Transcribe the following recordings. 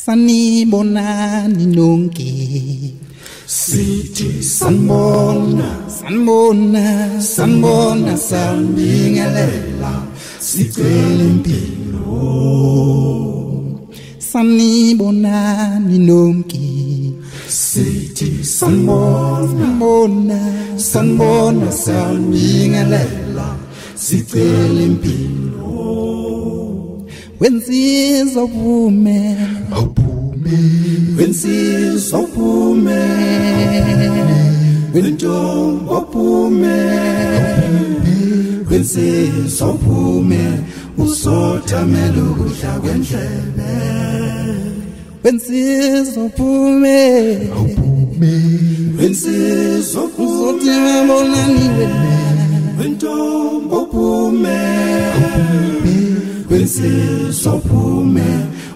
Sanibonani nonke sithi sanibona sanibingelela sicela impilo. Sanibonani nonke sithi sanibona sanibingelela sicela impilo. Wensizwa uphume wensizwa uphume wentombi uphume wensizwa uphume usothamela ukudla kwendlebe. wensizwa uphume wensizwa uzothabonani wentombi uphume wensizwa uphume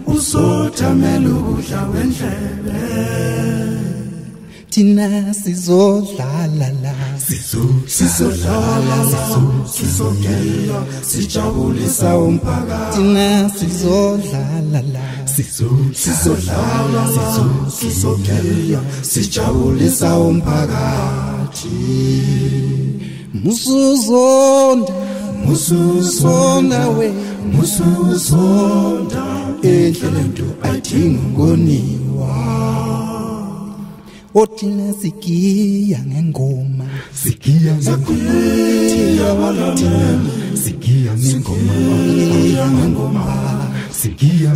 usothamela ukudla kwendlebe. thina sizodlala la sizodlala sizogela sijabulisa umphakathi. thina sizodlala la sizodlala sizogela sijabulisa umphakathi. musuzonda we musuzonda endlela into ayidingi ngoniwa. othina sigiya ngengoma sigiya ngengoma sigiya ngengoma sigiya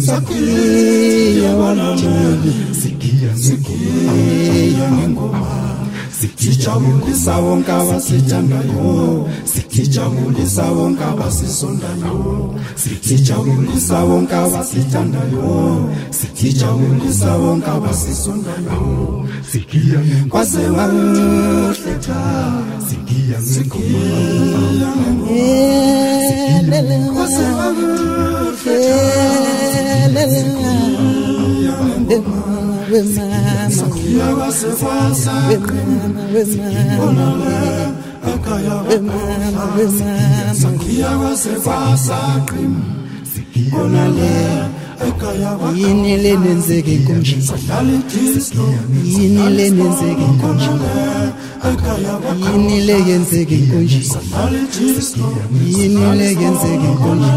ngengoma sijabulisa wonke abasithandayo sijabulisa wonke abasisondayo sijabulisa wonke abasithandayo sijabulisa wonke abasisondayo. Kwaze wahleka sigiya ngengoma kwaze yini lenenzeke konje yini lenenzeke konje yini leyenzeke konje yini leyenzeke konje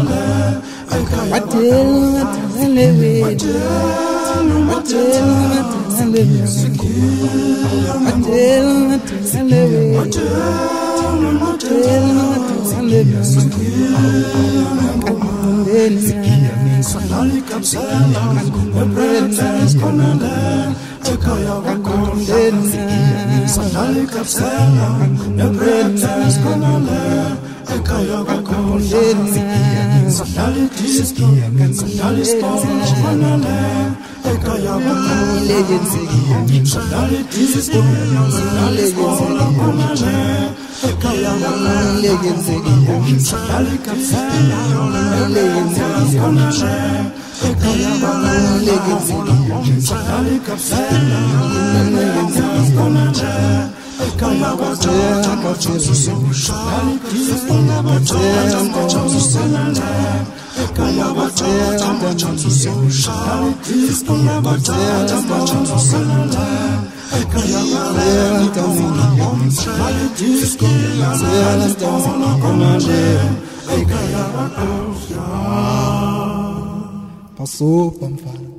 Pasó pamfana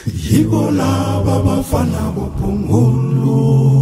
yibo laba bafana bophungulu.